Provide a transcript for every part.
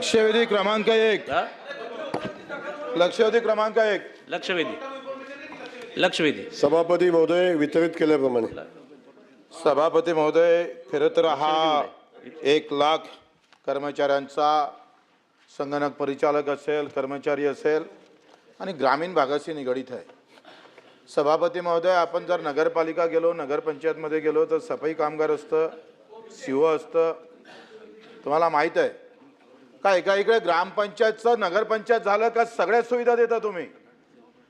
लक्षवेधी क्रमांक 1 हा? लक्षवेधी क्रमांक 1 लक्षवेधी सभापती महोदय वितरित केल्याप्रमाणे सभापती महोदय, खरं तर हा 1,00,000 कर्मचाऱ्यांचा संगणक परिचालक असेल, कर्मचारी असेल आणि ग्रामीण भागाशी निगडीत आहे. सभापती महोदय, आपण जर नगरपालिका गेलो, नगरपंचायतमध्ये गेलो तर सफाई कामगार असतं, सीओ असतं. तुम्हाला माहीत आहे का एका इकडे ग्रामपंचायतचं नगरपंचायत झालं का सगळ्या सुविधा देता तुम्ही,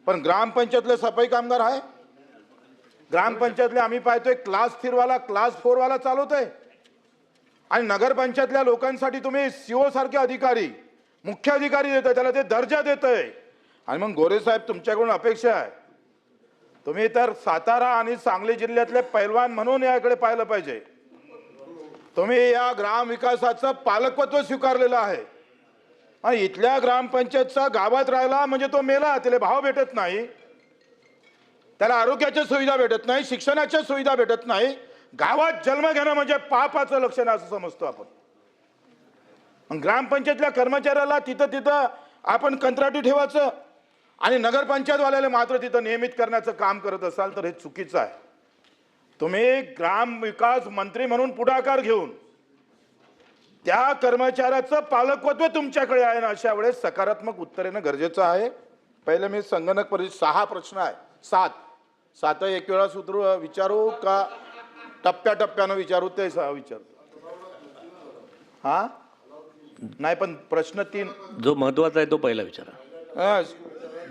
पण ग्रामपंचायतले सफाई कामगार आहे. ग्रामपंचायतले आम्ही पाहतोय क्लास 3 वाला क्लास 4 वाला चालवतोय आणि नगरपंचायतल्या लोकांसाठी तुम्ही सीओ सारखे अधिकारी, मुख्य अधिकारी देताय, त्याला ते दर्जा देतय. आणि मग गोरे साहेब, तुमच्याकडून अपेक्षा आहे, तुम्ही तर सातारा आणि सांगली जिल्ह्यातले पैलवान म्हणून याकडे पाहिलं पाहिजे. तुम्ही या ग्राम विकासाचं पालकत्व स्वीकारलेलं आहे आणि इथल्या ग्रामपंचायतचा गावात राहिला म्हणजे तो मेला. त्याला भाव भेटत नाही, त्याला आरोग्याच्या सुविधा भेटत नाही, शिक्षणाच्या सुविधा भेटत नाही. गावात जन्म घेणं म्हणजे पापाचं लक्षण असं समजतो आपण. ग्रामपंचायतल्या कर्मचाऱ्याला तिथं आपण कंत्राटी ठेवायचं आणि नगरपंचायतवाल्याला मात्र तिथं नियमित करण्याचं काम करत असाल तर हे चुकीचं आहे. तुम्ही ग्राम विकास मंत्री म्हणून पुढाकार घेऊन त्या कर्मचाऱ्याचं पालकत्व तुमच्याकडे आहे ना, अशा वेळेस सकारात्मक उत्तर येणं गरजेचं आहे. पहिले मी संगणक परिषद 6 प्रश्न आहे, 7 एक वेळा सूत्र विचारू का टप्प्याटप्प्यानं विचारू ते विचारू? हा नाही, पण प्रश्न 3 जो महत्वाचा आहे तो पहिला विचारा.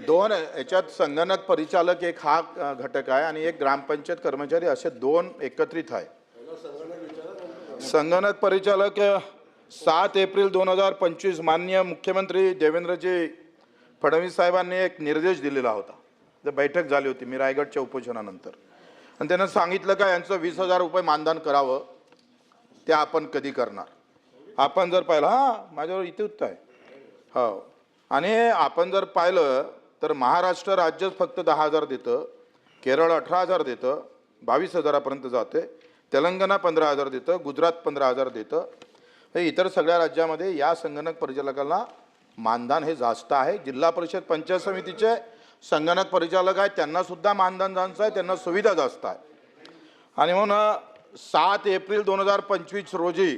2 याच्यात संगणक परिचालक एक हा घटक आहे आणि एक ग्रामपंचायत कर्मचारी, असे 2 एकत्रित आहे. संगणक परिचालक 7 एप्रिल 2025 माननीय मुख्यमंत्री देवेंद्रजी फडणवीस साहेबांनी एक निर्देश दिलेला होता. तर बैठक झाली होती मी रायगडच्या उपोषणानंतर, आणि त्यांना सांगितलं का यांचं 20,000 रुपये मानधन करावं. ते आपण कधी करणार? आपण जर पाहिलं, माझ्यावर इथे उत्तर आहे. हो, आणि आपण जर पाहिलं तर महाराष्ट्र राज्य फक्त 10,000 देतं, केरळ 18,000 देतं, 22,000पर्यंत जाते, तेलंगणा 15,000 देतं, गुजरात 15,000 देतं. हे इतर सगळ्या राज्यामध्ये या संगणक परिचालकांना मानधन हे जास्त आहे. जिल्हा परिषद पंचायत समितीचे संगणक परिचालक आहेत, त्यांना सुद्धा मानधन जास्त आहे, त्यांना सुविधा जास्त आहे. आणि म्हणून 7 एप्रिल 2025 रोजी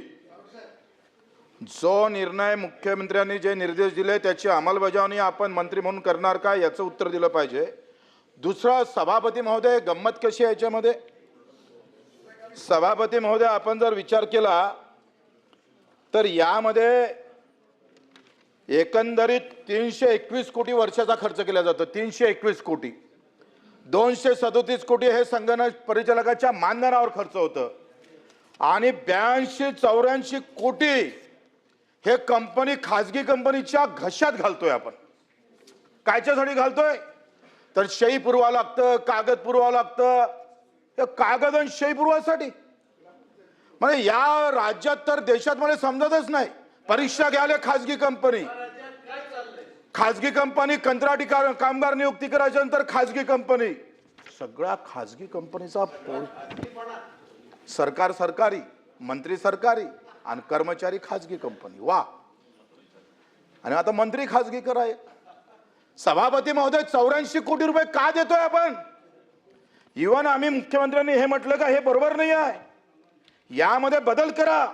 जो निर्णय मुख्यमंत्र्यांनी जे निर्देश दिले त्याची अंमलबजावणी आपण मंत्री म्हणून करणार का, याचं उत्तर दिलं पाहिजे. दुसरं, सभापती महोदय, गंमत कशी आहे याच्यामध्ये? सभापती महोदय, आपण जर विचार केला तर यामध्ये एकंदरीत 321 कोटी वर्षाचा खर्च केला जातो. 321 कोटी, 237 कोटी हे संगणक परिचालकाच्या मानधनावर खर्च होतं आणि 82-84 कोटी हे कंपनी, खाजगी कंपनीच्या घशात घालतोय आपण. कायच्यासाठी घालतोय? तर सही पुरवावं लागतं, कागद पुरवावं लागतं. कागद आणि सही पुरवासाठी म्हणजे या राज्यात तर देशात मला समजतच नाही. परीक्षा घ्यायला खाजगी कंपनी, कंत्राटी कामगार नियुक्ती करायच्या नंतर खाजगी कंपनी, सगळ्या खाजगी कंपनीचा सरकार सरकारी, मंत्री सरकारी आणि कर्मचारी खाजगी कंपनी. वा, आणि आता मंत्री खाजगी कराय. सभापती महोदय, 84 कोटी रुपये का देतोय आपण? इव्हन आम्ही मुख्यमंत्र्यांनी हे म्हटलं का हे बरोबर नाही आहे, यामध्ये बदल करा.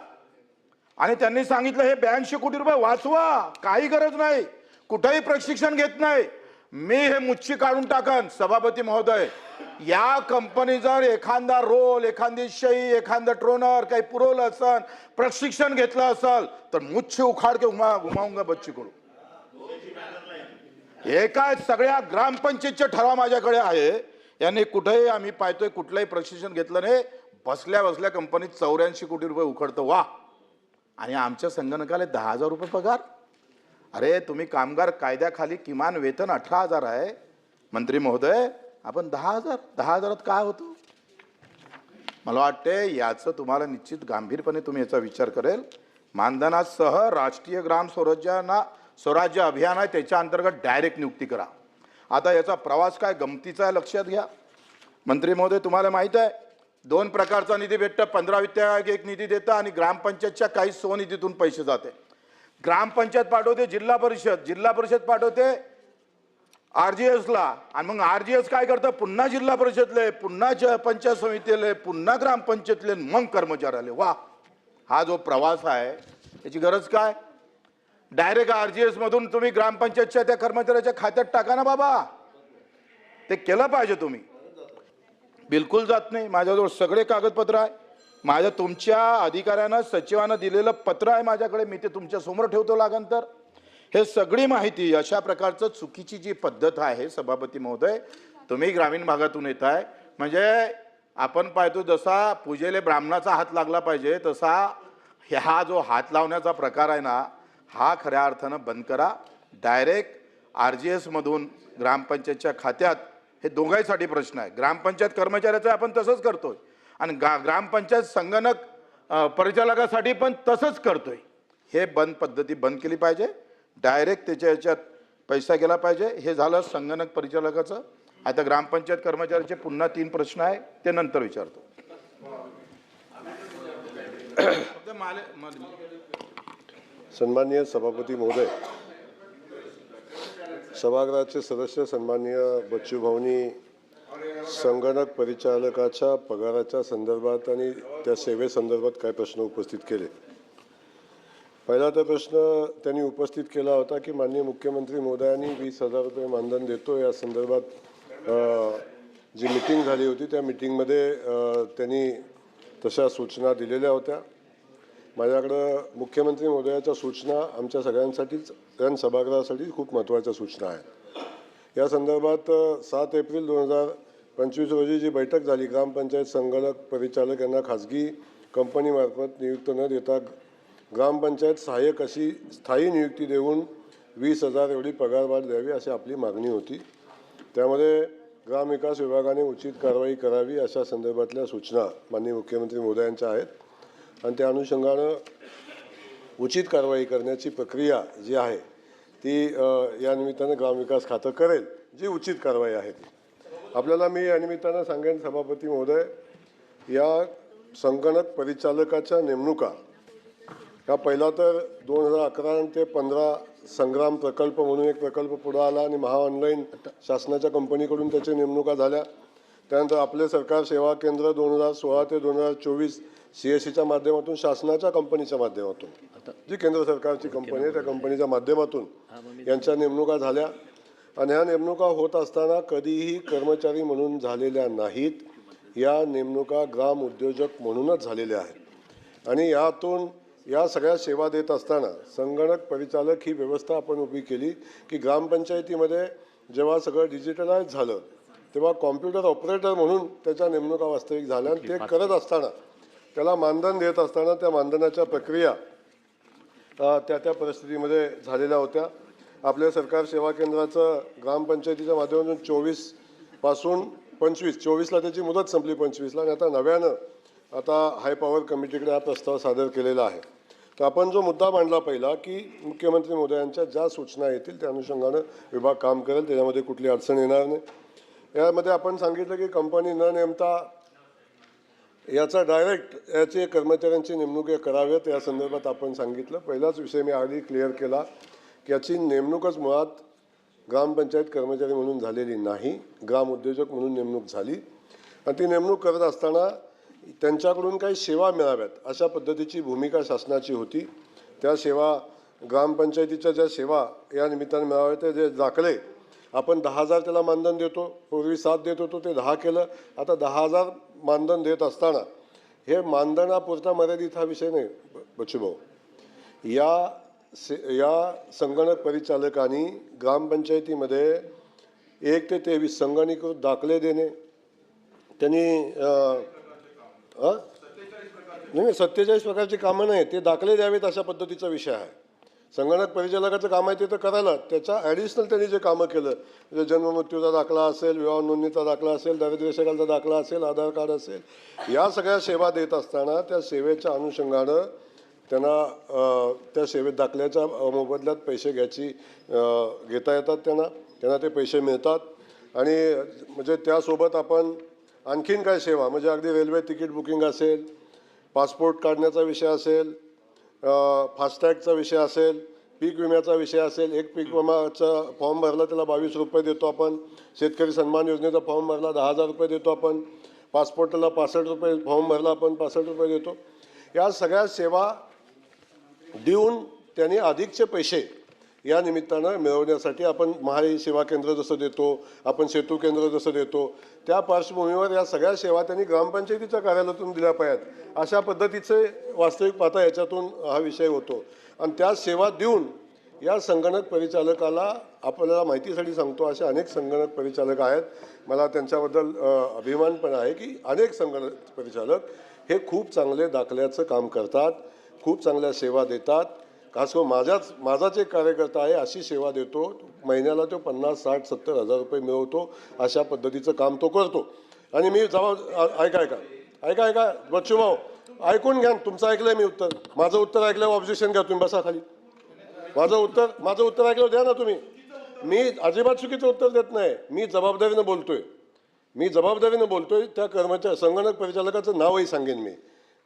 आणि त्यांनी सांगितलं हे 82 कोटी रुपये वाचवा, काही गरज नाही, कुठेही प्रशिक्षण घेत नाही. मी हे मुच्छी काढून टाकन. सभापती महोदय, या कंपनी जर एखादा रोल, एखादी शई, एखादं ट्रोनर काही पुरवलं असेल, प्रशिक्षण घेतलं असेल तर मुच्छी उखाड के घुमाऊंगा बच्ची करू. एका सगळ्या ग्रामपंचायतचे ठराव माझ्याकडे आहे. यांनी कुठेही आम्ही पाहतोय कुठलंही प्रशिक्षण घेतलं नाही, बसल्या बसल्या कंपनीत 84 कोटी रुपये उखडतं. वा, आणि आमच्या संगणकाला 10,000 रुपये पगार. अरे, तुम्ही कामगार कायद्याखाली किमान वेतन 18,000 आहे. मंत्री महोदय, आपण 10,000 काय होतं? मला वाटते याचं तुम्हाला निश्चित गांभीर्यपणे तुम्ही याचा विचार करेल. मानधनासह राष्ट्रीय ग्राम स्वराज्य अभियान आहे, त्याच्या अंतर्गत डायरेक्ट नियुक्ती करा. आता याचा प्रवास काय गमतीचा आहे लक्षात घ्या. मंत्री महोदय, तुम्हाला माहित आहे 2 प्रकारचा निधी भेटतं. 15 वित्त आयोग एक निधी देतं आणि ग्रामपंचायतच्या काही स्वनिधीतून पैसे जाते. ग्रामपंचायत पाठवते जिल्हा परिषद पाठवते RGSला, आणि मग RGS काय करतं, पुन्हा जिल्हा परिषदले, पुन्हा पंचायत समितीले, पुन्हा ग्रामपंचायतले, मग कर्मचाऱ्याले. वा, हा जो प्रवास आहे त्याची गरज काय? डायरेक्ट RGS मधून तुम्ही ग्रामपंचायतच्या त्या कर्मचाऱ्याच्या खात्यात टाका ना बाबा. ते केलं पाहिजे तुम्ही. बिलकुल जात नाही. माझ्याजवळ सगळे कागदपत्र आहे. माझ्या तुमच्या अधिकाऱ्यांना सचिवांना दिलेलं पत्र आहे माझ्याकडे, मी ते तुमच्या समोर ठेवतो लागंतर. हे सगळी माहिती, अशा प्रकारचं चुकीची जी पद्धत आहे सभापती महोदय, तुम्ही ग्रामीण भागातून येत आहे, म्हणजे आपण पाहतो जसा पूजेले ब्राह्मणाचा हात लागला पाहिजे तसा हा जो हात लावण्याचा प्रकार आहे ना, हा खऱ्या अर्थानं बंद करा. डायरेक्ट RGS मधून ग्रामपंचायतच्या खात्यात, हे दोघांसाठी प्रश्न आहे. ग्रामपंचायत कर्मचाऱ्याचं आपण तसंच करतोय आणि ग्रामपंचायत संगणक परिचालकासाठी पण तसंच करतोय. हे पद्धती बंद केली पाहिजे. डायरेक्ट त्याच्या याच्यात पैसा गेला पाहिजे. हे झालं संगणक परिचालकाचं. आता ग्रामपंचायत कर्मचाऱ्याचे पुन्हा 3 प्रश्न आहे, ते नंतर विचारतो. सन्माननीय सभापती महोदय, सभागृहाचे सदस्य सन्माननीय बच्चू भाऊंनी संगणक परिचालकाच्या पगाराच्या संदर्भात आणि त्या सेवेसंदर्भात काय प्रश्न उपस्थित केले. पहिला तर प्रश्न त्यांनी उपस्थित केला होता की माननीय मुख्यमंत्री महोदयांनी 20,000 रुपये मानधन देतो या संदर्भात जी मीटिंग झाली होती त्या मीटिंगमध्ये त्यांनी तशा सूचना दिलेल्या होत्या. माझ्याकडं मुख्यमंत्री महोदयाच्या सूचना आमच्या सगळ्यांसाठीच, सभागृहासाठी खूप महत्त्वाच्या सूचना आहेत. या संदर्भात 7 एप्रिल 2025 रोजी जी बैठक झाली, ग्रामपंचायत संगणक परिचालक यांना खाजगी कंपनीमार्फत नियुक्त न देता ग्रामपंचायत सहाय्यक अशी स्थायी नियुक्ती देऊन 20,000 एवढी पगारवाढ द्यावी अशी आपली मागणी होती. त्यामध्ये ग्रामविकास विभागाने उचित कारवाई करावी अशा संदर्भातल्या सूचना माननीय मुख्यमंत्री महोदयांच्या आहेत आणि त्या अनुषंगानं उचित कारवाई करण्याची प्रक्रिया जी आहे ती या निमित्तानं ग्रामविकास खातं करेल, जी उचित कारवाई आहे ती. आपल्याला मी या निमित्तानं सांगेन सभापती महोदय, या संगणक परिचालकाच्या नेमणुका हा पहिला तर 2011 ते 15 संग्राम प्रकल्प म्हणून एक प्रकल्प पुढे आला आणि महाऑनलाईन शासनाच्या कंपनीकडून त्याची नेमणुका झाल्या. त्यानंतर आपले सरकार सेवा केंद्र 2016 ते 2024 CSCच्या माध्यमातून शासनाच्या कंपनीच्या माध्यमातून जी केंद्र सरकारची कंपनी आहे त्या कंपनीच्या माध्यमातून यांच्या नेमणुका झाल्या आणि ह्या नेमणुका होत असताना कधीही कर्मचारी म्हणून झालेल्या नाहीत. या नेमणुका ग्राम उद्योजक म्हणूनच झालेल्या आहेत आणि यातून या सगळ्या सेवा देत असताना संगणक परिचालक ही व्यवस्था आपण उभी केली की ग्रामपंचायतीमध्ये जेव्हा सगळं डिजिटलाइज झालं तेव्हा कॉम्प्युटर ऑपरेटर म्हणून त्याच्या नेमणुका वास्तविक झाल्या आणि ते करत असताना त्याला मानधन देत असताना त्या मानधनाच्या प्रक्रिया त्या परिस्थितीमध्ये झालेल्या होत्या. आपल्या सरकार सेवा केंद्राचं ग्रामपंचायतीच्या माध्यमातून 24 पासून 24ला त्याची मुदत संपली 25ला आणि आता नव्यानं आता हाय पॉवर कमिटीकडे हा प्रस्ताव सादर केलेला आहे. तर आपण जो मुद्दा मांडला पहिला की मुख्यमंत्री महोदयांच्या ज्या सूचना येतील त्या अनुषंगानं विभाग काम करेल, त्याच्यामध्ये कुठली अडचण येणार नाही. यामध्ये आपण सांगितलं की कंपनी न नेमता याचा डायरेक्ट याचे कर्मचाऱ्यांची नेमणूक कराव्यात या संदर्भात आपण सांगितलं. पहिलाच विषय मी आधी क्लिअर केला की याची नेमणूकच मुळात ग्रामपंचायत कर्मचारी म्हणून झालेली नाही, ग्राम उद्योजक म्हणून नेमणूक झाली आणि ती नेमणूक करत असताना त्यांच्याकडून काही सेवा मिळाव्यात अशा पद्धतीची भूमिका शासनाची होती. त्या सेवा ग्रामपंचायतीच्या ज्या सेवा या निमित्ताने मिळाव्या ते जे दाखले आपण 10,000 त्याला मानधन देतो, पूर्वी 7 देत होतो ते 10 केलं, आता 10,000 मानधन देत असताना हे मानधनापुरता मर्यादित हा विषय नाही बच्चू भाऊ. या संगणक परिचालकांनी ग्रामपंचायतीमध्ये 1 ते 23 संगणकीकृत दाखले देणे, त्यांनी नाही 47 प्रकारची कामं नाही ते दाखले द्यावेत अशा पद्धतीचा विषय आहे. संगणक परिचालकाचं काम आहे ते तर करायला, त्याच्या ॲडिशनल त्यांनी जे कामं केलं म्हणजे जन्ममृत्यूचा दाखला असेल, विवाह नोंदणीचा दाखला असेल, दारिद्र्यरेषेखालचा दाखला असेल, आधार कार्ड असेल, या सगळ्या सेवा देत असताना त्या सेवेच्या अनुषंगानं त्यांना त्या सेवेत दाखल्याच्या मोबदल्यात पैसे घेता येतात, त्यांना ते पैसे मिळतात. आणि म्हणजे त्यासोबत आपण आणखीन काय सेवा म्हणजे अगदी रेल्वे तिकीट बुकिंग असेल, पासपोर्ट काढण्याचा विषय असेल, फास्टॅगचा विषय असेल, पीक विम्याचा विषय असेल, एक पीक विमाचा फॉर्म भरला त्याला 22 रुपये देतो आपण, शेतकरी सन्मान योजनेचा फॉर्म भरला 10,000 रुपये देतो आपण, पासपोर्टला 65 रुपये फॉर्म भरला आपण 65 रुपये देतो. या सगळ्या सेवा देऊन त्यांनी अधिकचे पैसे या निमित्तानं मिळवण्यासाठी आपण महाई सेवा केंद्र जसं देतो, आपण सेतू केंद्र जसं देतो, त्या पार्श्वभूमीवर या सगळ्या सेवा त्यांनी ग्रामपंचायतीच्या कार्यालयातून दिल्या पाहिजेत. अशा पद्धतीचे वास्तविक पाहता याच्यातून हा विषय होतो. आणि त्या सेवा देऊन या संगणक परिचालकाला, आपल्याला माहितीसाठी सांगतो, असे अनेक संगणक परिचालक आहेत. मला त्यांच्याबद्दल अभिमान पण आहे की अनेक संगणक परिचालक हे खूप चांगले दाखल्याचं काम करतात, खूप चांगल्या सेवा देतात. खास करून माझाच एक कार्यकर्ता आहे, अशी सेवा देतो, महिन्याला तो 50, 60, 70 हजार रुपये मिळवतो. अशा पद्धतीचं काम तो करतो. आणि मी ऐका बच्चू भाऊ, ऐकून घ्या. तुमचं ऐकलंय मी उत्तर, माझं उत्तर ऐकल्यावर ऑब्जेक्शन घ्या तुम्ही, बसा खाली. माझं उत्तर ऐकलं द्या ना तुम्ही. मी अजिबात चुकीचं उत्तर देत नाही. मी जबाबदारीनं बोलतोय. त्या कर्मचारी संगणक परिचालकाचं नावही सांगेन मी.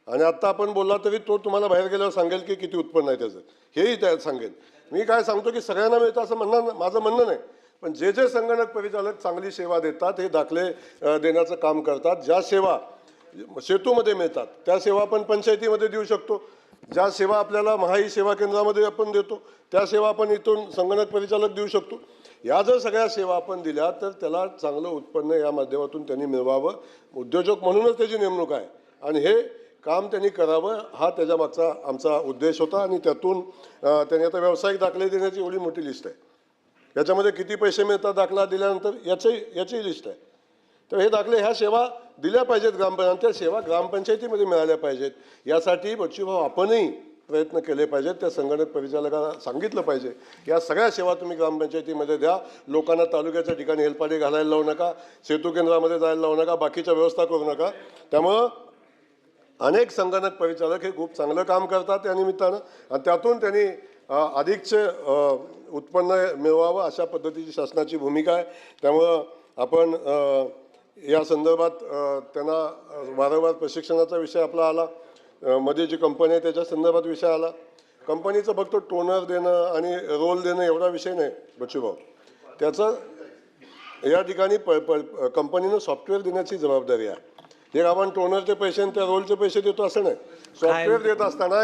आणि आत्ता आपण बोलला तरी तो तुम्हाला बाहेर गेल्यावर सांगेल की किती उत्पन्न आहे त्याचं, हेही त्यात सांगेल. मी काय सांगतो की सगळ्यांना मिळतं असं माझं म्हणणं नाही. पण जे संगणक परिचालक चांगली सेवा देतात, हे दाखले देण्याचं काम करतात, ज्या सेवा सेतूमध्ये मिळतात त्या सेवा आपण पंचायतीमध्ये देऊ शकतो, ज्या सेवा आपल्याला महाई सेवा केंद्रामध्ये आपण देतो त्या सेवा आपण इथून संगणक परिचालक देऊ शकतो. या जर सगळ्या सेवा आपण दिल्या तर त्याला चांगलं उत्पन्न या माध्यमातून त्यांनी मिळवावं. उद्योजक म्हणूनच त्याची नेमणूक आहे आणि हे काम त्यांनी करावं, हा त्याच्यामागचा आमचा उद्देश होता. आणि त्यातून त्यांनी आता व्यावसायिक दाखले देण्याची एवढी मोठी लिस्ट आहे, याच्यामध्ये किती पैसे मिळतात दाखला दिल्यानंतर याची लिस्ट आहे. तर हे दाखले, ह्या सेवा दिल्या पाहिजेत ग्रामपंचायत, त्या सेवा ग्रामपंचायतीमध्ये मिळाल्या पाहिजेत. यासाठी बच्चूभाऊ आपणही प्रयत्न केले पाहिजेत. त्या संगणक परिचालकांना सांगितलं पाहिजे या सगळ्या सेवा तुम्ही ग्रामपंचायतीमध्ये द्या. लोकांना तालुक्याच्या ठिकाणी हेलपाटे घालायला लावू नका, सेतू केंद्रामध्ये जायला लावू नका, बाकीच्या व्यवस्था करू नका. त्यामुळं अनेक संगणक परिचालक हे खूप चांगलं काम करतात त्या निमित्तानं, आणि त्यातून त्यांनी अधिकचे उत्पन्न मिळवावं अशा पद्धतीची शासनाची भूमिका आहे. त्यामुळं आपण या संदर्भात त्यांना वारंवार प्रशिक्षणाचा विषय आपला आला, मध्ये जी कंपनी आहे त्याच्या संदर्भात विषय आला. कंपनीचं फक्त टोनर देणं आणि रोल देणं एवढा विषय नाही बच्चूभाऊ, त्याचं या ठिकाणी कंपनीनं सॉफ्टवेअर देण्याची जबाबदारी आहे. हे आपण टोनरचे पैसे आणि त्या रोलचे पैसे देतो असं नाही. सॉफ्टवेअर देत असताना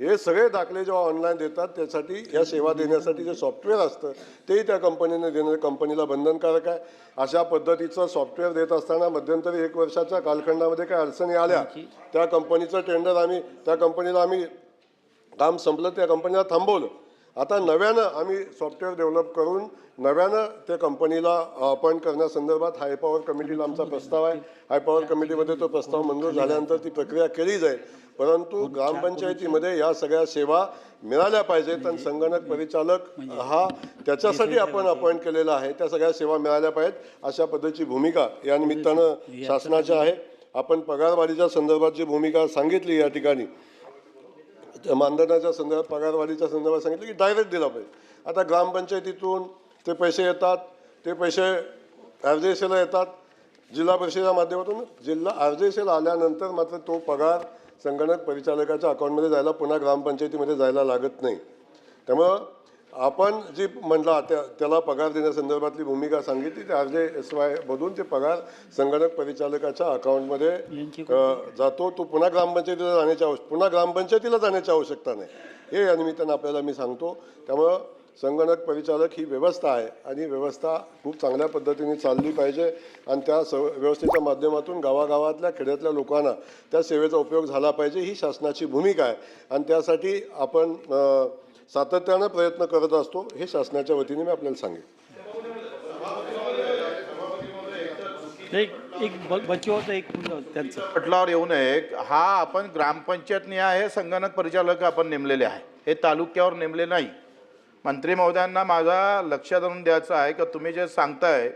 हे सगळे दाखले जेव्हा ऑनलाईन देतात त्यासाठी, या सेवा देण्यासाठी जे सॉफ्टवेअर असतं तेही त्या कंपनीने देणं कंपनीला बंधनकारक आहे. अशा पद्धतीचं सॉफ्टवेअर देत असताना मध्यंतरी 1 वर्षाच्या कालखंडामध्ये काही अडचणी आल्या, त्या कंपनीचं टेंडर आम्ही काम संपलं, त्या कंपनीला थांबवलं. आता नव्यानं आम्ही सॉफ्टवेअर डेव्हलप करून नव्यानं त्या कंपनीला अपॉइंट करण्यासंदर्भात हाय पॉवर कमिटीला आमचा प्रस्ताव आहे. हाय पॉवर कमिटीमध्ये तो प्रस्ताव मंजूर झाल्यानंतर ती प्रक्रिया केली जाईल. परंतु ग्रामपंचायतीमध्ये या सगळ्या सेवा मिळाल्या पाहिजेत आणि संगणक परिचालक हा त्याच्यासाठी आपण अपॉइंट केलेला आहे, त्या सगळ्या सेवा मिळाल्या पाहिजेत अशा पद्धतीची भूमिका या निमित्तानं शासनाच्या आहे. आपण पगारवाढीच्या संदर्भात जी भूमिका सांगितली या ठिकाणी, मानधनाच्या संदर्भात पगारवाढीच्या संदर्भात सांगितलं की डायरेक्ट दिला पाहिजे. आता ग्रामपंचायतीतून ते पैसे येतात, ते पैसे RJSला येतात, जिल्हा परिषदेच्या माध्यमातून RJSला आल्यानंतर मात्र तो पगार संगणक परिचालकाच्या अकाउंटमध्ये जायला, पुन्हा ग्रामपंचायतीमध्ये जायला लागत नाही. त्यामुळं आपण जी म्हटला त्याला पगार देण्यासंदर्भातली भूमिका सांगितली, ते RJSY मधून ते पगार संगणक परिचालकाच्या अकाउंटमध्ये जातो. तो पुन्हा ग्रामपंचायतीला जाण्याची आवश्यकता नाही. हे या निमित्तानं आपल्याला मी सांगतो. त्यामुळं संगणक परिचालक ही व्यवस्था आहे आणि व्यवस्था खूप चांगल्या पद्धतीने चालली पाहिजे आणि त्या व्यवस्थेच्या माध्यमातून गावागावातल्या खेड्यातल्या लोकांना त्या सेवेचा उपयोग झाला पाहिजे, ही शासनाची भूमिका आहे. आणि त्यासाठी आपण सातत्यानं प्रयत्न करत असतो, हे शासनाच्या वतीने मी आपल्याला सांगेन. त्यांचं पटलावर येऊ नये, हा आपण ग्रामपंचायत निहाय हे संगणक परिचालक आपण नेमलेले आहे, हे तालुक्यावर नेमले नाही. मंत्री महोदयांना माझा लक्षात आणून द्यायचं आहे की तुम्ही जे सांगताय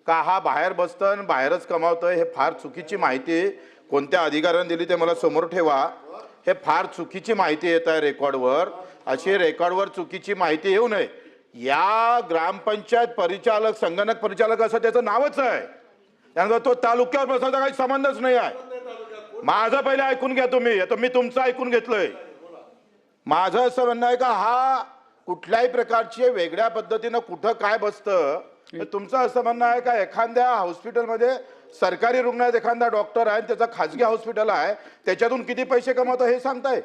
का हा बाहेर बसतं आणि बाहेरच कमावतोय, हे फार चुकीची माहिती कोणत्या अधिकाऱ्याने दिली ते मला समोर ठेवा. हे फार चुकीची माहिती येत आहे रेकॉर्डवर. अशी रेकॉर्डवर चुकीची माहिती येऊ नये. या ग्रामपंचायत परिचालक संगणक परिचालक असं त्याचं नावच आहे, त्यानंतर तो तालुक्यावर बसवता काही संबंधच नाही आहे. माझं पहिले ऐकून घ्या तुम्ही, आता मी तुमचं ऐकून घेतलंय. माझं असं म्हणणं आहे का हा कुठल्याही प्रकारची वेगळ्या पद्धतीनं कुठं काय बसतं, तर तुमचं असं म्हणणं आहे का एखाद्या हॉस्पिटलमध्ये सरकारी रुग्णालयात एखादा डॉक्टर आहे त्याचा खाजगी हॉस्पिटल आहे त्याच्यातून किती पैसे कमवतो हे सांगताय?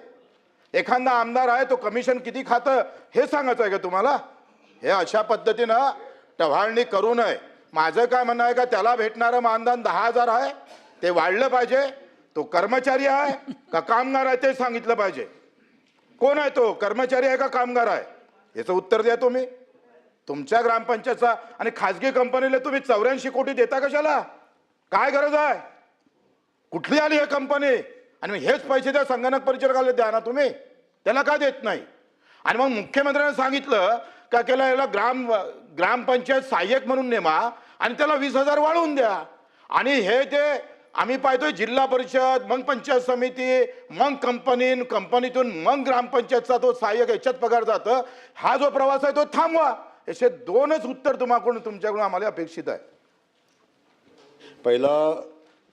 एखादा आमदार आहे तो कमिशन किती खातं हे सांगायचं आहे का तुम्हाला? हे अशा पद्धतीनं टवाळणी करू नये. माझं काय म्हणणं आहे का त्याला भेटणारं मानधन 10,000 आहे, ते वाढलं पाहिजे. तो कर्मचारी आहे का कामगार आहे ते सांगितलं पाहिजे. कोण आहे तो, कर्मचारी आहे का कामगार आहे, याचं उत्तर द्या तुम्ही. तुमच्या ग्रामपंचायतचा आणि खाजगी कंपनीला तुम्ही 84 कोटी देता कशाला? काय गरज आहे? कुठली आली ही कंपनी? आणि हेच पैसे त्या संगणक परिचारकाला द्या ना तुम्ही, त्याला का देत नाही? आणि मग मुख्यमंत्र्यांनी सांगितलं का केला याला ग्रामपंचायत सहाय्यक म्हणून नेमा आणि त्याला 20,000 वाढवून द्या. आणि हे ते आम्ही पाहतोय जिल्हा परिषद, मग पंचायत समिती, मग कंपनीतून मग ग्रामपंचायतचा तो सहाय्यक याच्यात पगार जातं. हा जो प्रवास आहे तो थांबवा. असे दोनच उत्तर तुमच्याकडून आम्हाला अपेक्षित आहे. पहिला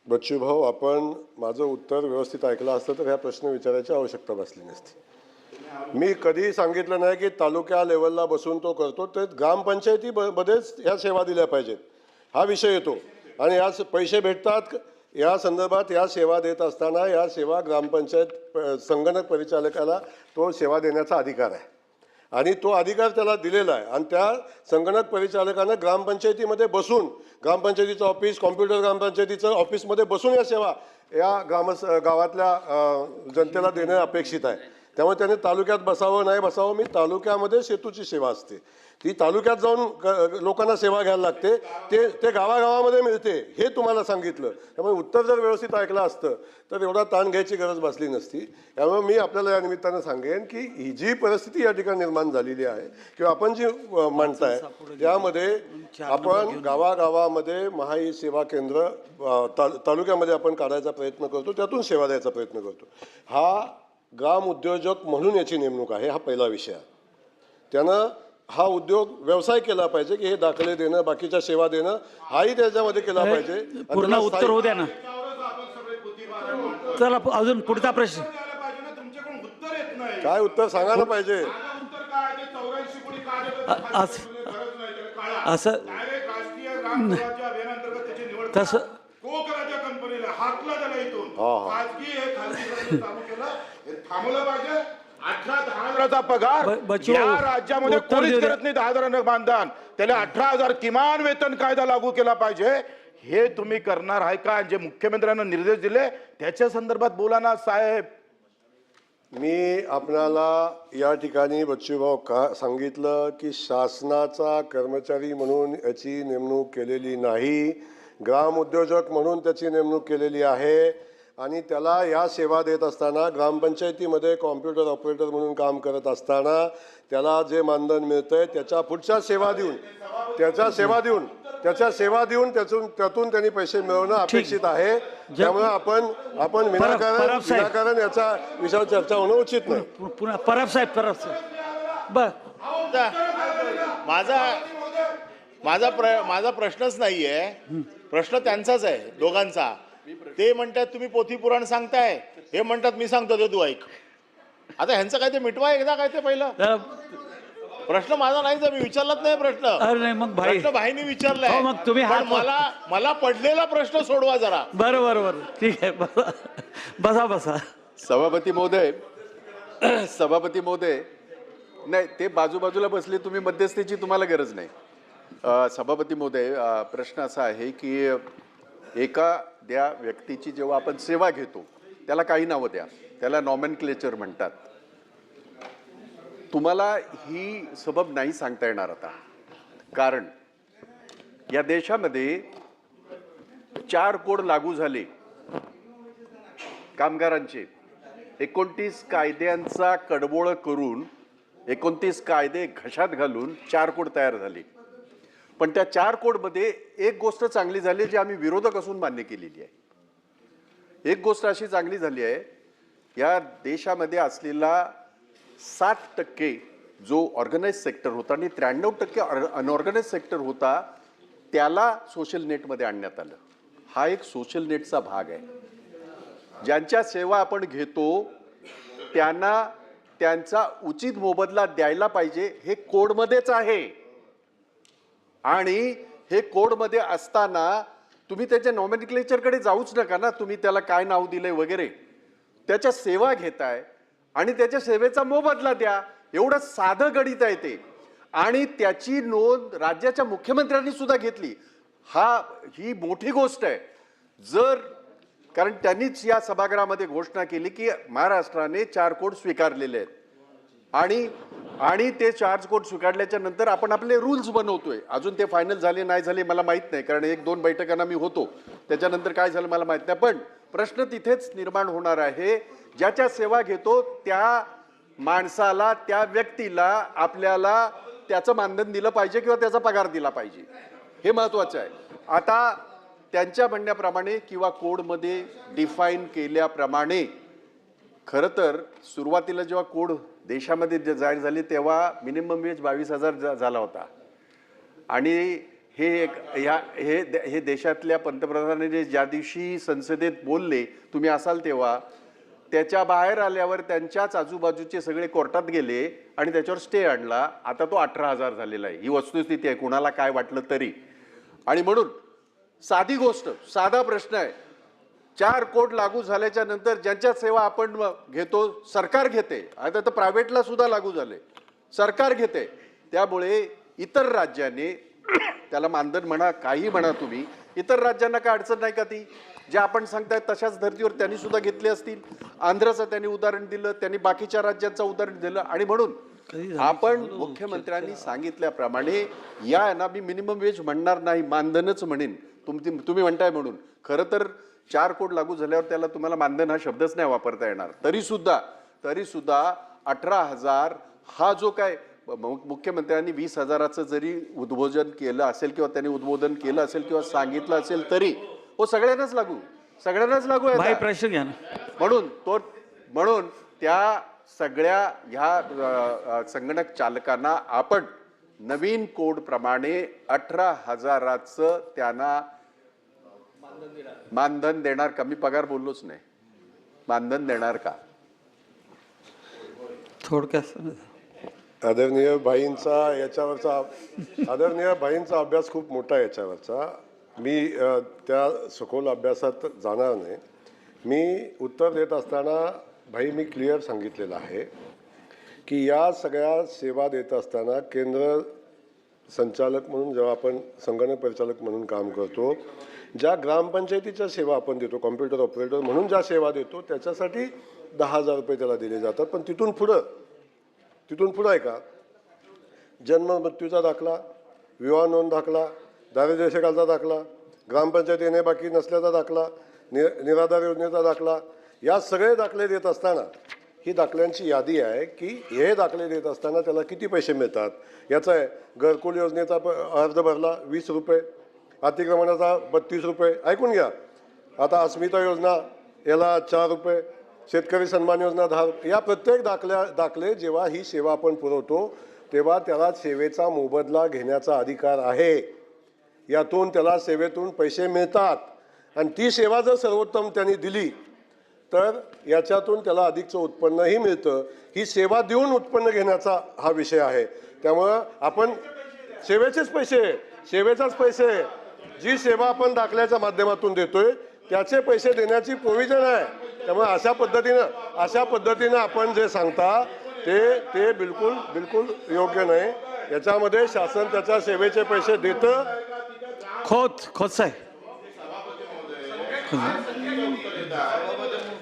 बच्चू भाऊ, आपण माझं उत्तर व्यवस्थित ऐकलं असतं तर ह्या प्रश्न विचारायची आवश्यकता भासली नसती. मी कधी सांगितलं नाही की तालुक्या लेवलला बसून तो करतो, ते ग्रामपंचायतीमध्येच ह्या सेवा दिल्या पाहिजेत हा विषय येतो. आणि या पैसे भेटतात या संदर्भात या सेवा देत असताना या सेवा ग्रामपंचायत संगणक परिचालकाला तो सेवा देण्याचा अधिकार आहे आणि तो अधिकार त्याला दिलेला आहे. आणि त्या संगणक परिचालकानं ग्रामपंचायतीमध्ये बसून ग्रामपंचायतीचं ऑफिस, कॉम्प्युटर ग्रामपंचायतीचं ऑफिसमध्ये बसून या सेवा या गावातल्या जनतेला देणं अपेक्षित आहे. त्यामुळे त्याने तालुक्यात बसावं नाही बसावं, मी तालुक्यामध्ये सेतूची सेवा असते ती तालुक्यात जाऊन लोकांना सेवा घ्यायला लागते, ते गावागावामध्ये मिळते हे तुम्हाला सांगितलं. त्यामुळे उत्तर जर व्यवस्थित ऐकलं असतं तर एवढा ताण घ्यायची गरज भासली नसती. त्यामुळे मी आपल्याला या निमित्तानं सांगेन की ही जी परिस्थिती या ठिकाणी निर्माण झालेली आहे किंवा आपण जी मांडताय त्यामध्ये आपण गावागावामध्ये महाई सेवा केंद्र तालुक्यामध्ये आपण काढायचा प्रयत्न करतो, त्यातून सेवा द्यायचा प्रयत्न करतो. हा ग्राम उद्योजक म्हणून याची नेमणूक आहे, हा पहिला विषय. त्यानं हा उद्योग व्यवसाय केला पाहिजे की हे दाखले देणं, बाकीच्या सेवा देणं हाही त्याच्यामध्ये केला पाहिजे. पूर्ण उत्तर होऊ द्या ना. चला अजून पुढचा प्रश्न. काय उत्तर सांगायला पाहिजे. असं तसं थांबवलं पाहिजे. 18-10,000चा पगार या राज्यामध्ये कोणीच करत नाही. 10,000 मानधन त्याला 18,000 किमान वेतन कायदा लागू केला पाहिजे. हे तुम्ही करणार आहे का? जे मुख्यमंत्र्यांना निर्देश दिले त्याच्या संदर्भात बोला ना साहेब. मी आपल्याला या ठिकाणी बच्चूभाऊ का सांगितलं की शासनाचा कर्मचारी म्हणून याची नेमणूक केलेली नाही, ग्राम उद्योजक म्हणून त्याची नेमणूक केलेली आहे. आणि त्याला या सेवा देत असताना ग्रामपंचायतीमध्ये कॉम्प्युटर ऑपरेटर म्हणून काम करत असताना त्याला जे मानधन मिळतंय त्याच्या पुढच्या सेवा देऊन त्यातून त्यांनी पैसे मिळवणं अपेक्षित आहे. त्यामुळे आपण विनाकारण याचा विषयावर चर्चा होणं उचित नाही. पुन्हा परब साहेब बर माझा प्रश्नच नाहीये, प्रश्न त्यांचाच आहे दोघांचा. ते म्हणतात तुम्ही पोथी पुराण सांगताय, हे म्हणतात मी सांगतो ते तू ऐक. आता ह्यांचं काय ते मिटवा एकदा, काय ते पहिलं प्रश्न माझा नाही, मी विचारलाच नाही प्रश्न. अरे नाही मग भाई, प्रश्न भाईनी विचारलाय. मग तुम्ही मला पडलेला प्रश्न सोडवा जरा. बरोबर ठीक आहे. बसा. सभापती महोदय नाही, ते बाजूला बसले, तुम्ही मध्यस्थीची तुम्हाला गरज नाही. सभापती महोदय, प्रश्न असा आहे की एखाद्या व्यक्तीची जेव्हा आपण सेवा घेतो त्याला काही नावं द्या, त्याला नॉमेनक्लेचर म्हणतात. तुम्हाला ही सबब नाही सांगता येणार आता, कारण या देशामध्ये 4 कोड लागू झाले कामगारांचे. 29 कायद्यांचा कडबोळ करून 29 कायदे घशात घालून 4 कोड तयार झाले. पण त्या 4 कोडमध्ये एक गोष्ट चांगली झाली जी आम्ही विरोधक असून मान्य केलेली आहे. एक गोष्ट अशी चांगली झाली आहे, या देशामध्ये असलेला 60% जो ऑर्गनाइज सेक्टर होता आणि 93% अनऑर्गनाइज सेक्टर होता त्याला सोशल नेटमध्ये आणण्यात आलं. हा एक सोशल नेटचा भाग आहे. ज्यांच्या सेवा आपण घेतो त्यांना त्यांचा उचित मोबदला द्यायला पाहिजे हे कोडमध्येच आहे. आणि हे कोडमध्ये असताना तुम्ही त्याच्या नॉमेनक्लेचरकडे जाऊच नका ना, तुम्ही त्याला काय नाव दिलंय वगैरे. त्याच्या सेवा घेताय आणि त्याच्या सेवेचा मोबदला द्या, एवढं साधं गणित आहे ते. आणि त्याची नोंद राज्याच्या मुख्यमंत्र्यांनी सुद्धा घेतली. ही मोठी गोष्ट आहे. कारण त्यांनीच या सभागृहामध्ये घोषणा केली की महाराष्ट्राने 4 कोड स्वीकारलेले आहेत आणि ते 4 कोड स्वीकारल्याच्या नंतर आपण आपले रूल्स बनवतोय. अजून ते फायनल झाले नाही झाले मला माहित नाही, कारण 1-2 बैठकांना मी होतो. त्याच्यानंतर काय झालं मला माहित नाही. पण प्रश्न तिथेच निर्माण होणार आहे, ज्याच्या सेवा घेतो त्या माणसाला, त्या व्यक्तीला आपल्याला त्याचं मानधन दिलं पाहिजे किंवा त्याचा पगार दिला पाहिजे. हे महत्वाचं आहे. आता त्यांच्या म्हणण्याप्रमाणे किंवा कोडमध्ये डिफाईन केल्याप्रमाणे खरं तर सुरुवातीला जेव्हा कोड देशामध्ये जाहीर झाले तेव्हा मिनिमम वेज 22,000 झाला होता. आणि हे देशातल्या पंतप्रधानांनी ज्या दिवशी संसदेत बोलले, तुम्ही असाल तेव्हा, त्याच्या बाहेर आल्यावर त्यांच्याच आजूबाजूचे सगळे कोर्टात गेले आणि त्याच्यावर स्टे आणला. आता तो 18,000 झालेला आहे. ही वस्तुस्थिती आहे, कुणाला काय वाटलं तरी. आणि म्हणून साधी गोष्ट, साधा प्रश्न आहे. 4 कोड लागू झाल्याच्या नंतर ज्यांच्या सेवा आपण घेतो सरकार घेते. आता तर प्रायव्हेटला सुद्धा लागू झाले, सरकार घेते. त्यामुळे इतर राज्याने त्याला मानधन म्हणा, काही म्हणा तुम्ही, इतर राज्यांना काय अडचण नाही का ती? जे आपण सांगताय तशाच धर्तीवर त्यांनी सुद्धा घेतले असतील. आंध्रचं त्यांनी उदाहरण दिलं, त्यांनी बाकीच्या राज्यांचं उदाहरण दिलं. आणि म्हणून आपण मुख्यमंत्र्यांनी सांगितल्याप्रमाणे यांना मी मिनिमम वेज म्हणणार नाही, मानधनच म्हणेन. तुम्ही म्हणताय म्हणून. खरं तर 4 कोड लागू झाल्यावर त्याला तुम्हाला मानधन हा शब्दच नाही वापरता येणार. तरी सुद्धा 18,000 हा जो काय मुख्यमंत्र्यांनी 20,000चं जरी उद्बोधन केलं असेल किंवा त्यांनी उद्बोधन केलं असेल किंवा सांगितलं असेल तरी सगळ्यांनाच लागू आहे. प्रश्न घ्या ना. म्हणून त्या सगळ्या ह्या संगणक चालकांना आपण नवीन कोड प्रमाणे 18,000चं त्यांना मानधन देणार का? मी पगार बोललोच नाही, मानधन देणार का? थोडक्यात आदरणीय भाईंचा अभ्यास खूप मोठा आहे याच्यावरचा. मी त्या सखोल अभ्यासात जाणार नाही. मी उत्तर देत असताना मी क्लिअर सांगितलेलं आहे की या सगळ्या सेवा देत असताना केंद्र संचालक म्हणून जेव्हा आपण संगणक परिचालक म्हणून काम करतो, ज्या ग्रामपंचायतीच्या सेवा आपण देतो, कॉम्प्युटर ऑपरेटर म्हणून ज्या सेवा देतो, त्याच्यासाठी 10,000 रुपये त्याला दिले जातात. पण तिथून पुढं आहे का, जन्म मृत्यूचा दाखला, विवाह नोंद दाखला, दारिद्र्य रेषेखालचा दाखला, ग्रामपंचायत येणे बाकी नसल्याचा दाखला, निराधार योजनेचा दाखला, या सगळे दाखले देत असताना ही दाखल्यांची यादी आहे की हे दाखले देत असताना त्याला किती पैसे मिळतात याचं आहे. घरकुल योजनेचा अर्ज भरला 20 रुपये, अतिक्रमणाचा 32 रुपये. ऐकून घ्या. आता अस्मिता योजना याला 4 रुपये, शेतकरी सन्मान योजना 10 रुपये. या प्रत्येक दाखले जेव्हा ही सेवा आपण पुरवतो तेव्हा त्याला सेवेचा मोबदला घेण्याचा अधिकार आहे. यातून त्याला सेवेतून पैसे मिळतात आणि ती सेवा जर सर्वोत्तम त्यांनी दिली तर याच्यातून त्याला अधिकचं उत्पन्नही मिळतं. ही सेवा देऊन उत्पन्न घेण्याचा हा विषय आहे. त्यामुळं आपण सेवेचाच पैसे जी सेवा आपण दाखल्याच्या माध्यमातून देतोय त्याचे पैसे देण्याची प्रोव्हिजन आहे. त्यामुळे अशा पद्धतीनं आपण जे सांगता ते बिलकुल योग्य नाही. याच्यामध्ये शासन त्याच्या सेवेचे पैसे देतं. खोत साहेब,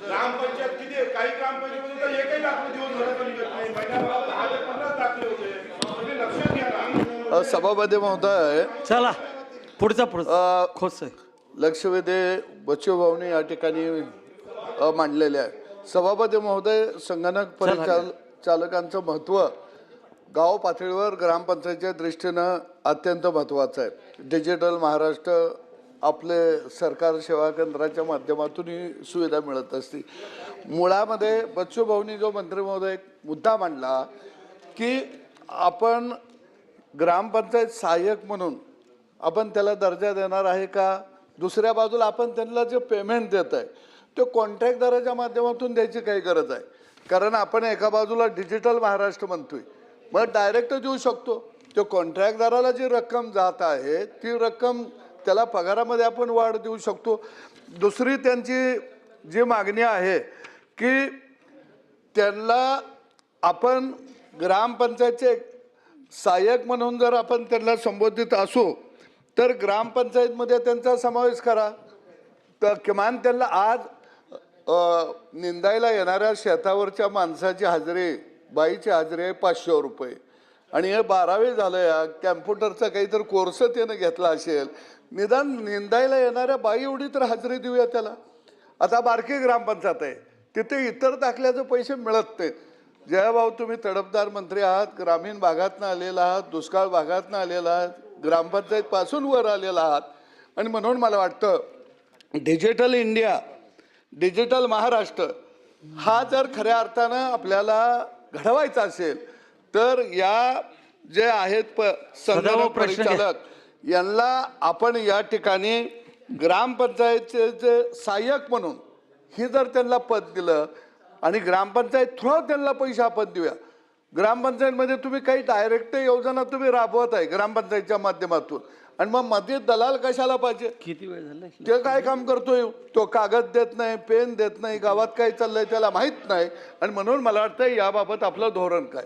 ग्रामपंचायत किती, काही ग्रामपंचायत तर एकही दाखले दिवस भरात निघत नाही. महिन्याभरात 10 ते 15 दाखले होते. म्हणजे लक्षात घ्या ना. सभापती महोदय, चला पुढचा खोत साहेब. लक्षवेधी बच्चूभाऊनी या ठिकाणी मांडलेले आहे. सभापती महोदय, संगणक परिचालकांचं महत्त्व गाव पातळीवर ग्रामपंचायतीच्या दृष्टीनं अत्यंत महत्त्वाचं आहे. डिजिटल महाराष्ट्र आपले सरकार सेवा केंद्राच्या माध्यमातून ही सुविधा मिळत असते. मुळामध्ये बच्चूभाऊनी जो मंत्री महोदय एक मुद्दा मांडला की आपण ग्रामपंचायत सहाय्यक म्हणून आपण त्याला दर्जा देणार आहे का, दुसऱ्या बाजूला आपण त्यांना जे पेमेंट देत आहे ते कॉन्ट्रॅक्टदाराच्या माध्यमातून द्यायची काही गरज आहे. कारण आपण एका बाजूला डिजिटल महाराष्ट्र म्हणतोय, मग डायरेक्ट देऊ शकतो. तो कॉन्ट्रॅक्टदाराला जी रक्कम जात आहे ती रक्कम त्याला पगारामध्ये आपण वाढ देऊ शकतो. दुसरी त्यांची जी मागणी आहे की त्यांना आपण ग्रामपंचायतचे सहाय्यक म्हणून जर आपण त्यांना संबोधित असू तर ग्रामपंचायतमध्ये त्यांचा समावेश करा. तर किमान त्यांना आज निंदायला येणाऱ्या शेतावरच्या माणसाची हजेरी, बाईची हजेरी आहे 500 रुपये. आणि हे 12वी झालं, या कॅम्प्युटरचा काहीतरी कोर्स त्यानं घेतला असेल, निदान निंदायला येणाऱ्या बाई एवढी तर हजेरी देऊया त्याला. आता बारकी ग्रामपंचायत आहे, तिथे इतर दाखल्याचे पैसे मिळत नाहीत. जयभाऊ, तुम्ही तडफदार मंत्री आहात, ग्रामीण भागातनं आलेला आहात, दुष्काळ भागातनं आलेला आहात, ग्रामपंचायतपासून वर आलेला आहात. आणि म्हणून मला वाटतं डिजिटल इंडिया, डिजिटल महाराष्ट्र हा जर खऱ्या अर्थानं आपल्याला घडवायचा असेल तर या जे आहेत संगणक प्रश्न घ्या. परिचालक यांना आपण या ठिकाणी ग्रामपंचायतचे सहाय्यक म्हणून ही जर त्यांना पद दिलं आणि ग्रामपंचायत थ्रू त्यांना पैसे आपण देऊया. ग्रामपंचायतमध्ये तुम्ही काही डायरेक्ट योजना तुम्ही राबवत आहे ग्रामपंचायतच्या माध्यमातून, आणि मग मध्ये दलाल कशाला पाहिजे? किती वेळ झाला? ते काय काम करतोय? तो कागद देत नाही, पेन देत नाही, गावात काय चाललंय त्याला माहीत नाही. आणि म्हणून मला वाटतं याबाबत आपलं धोरण काय.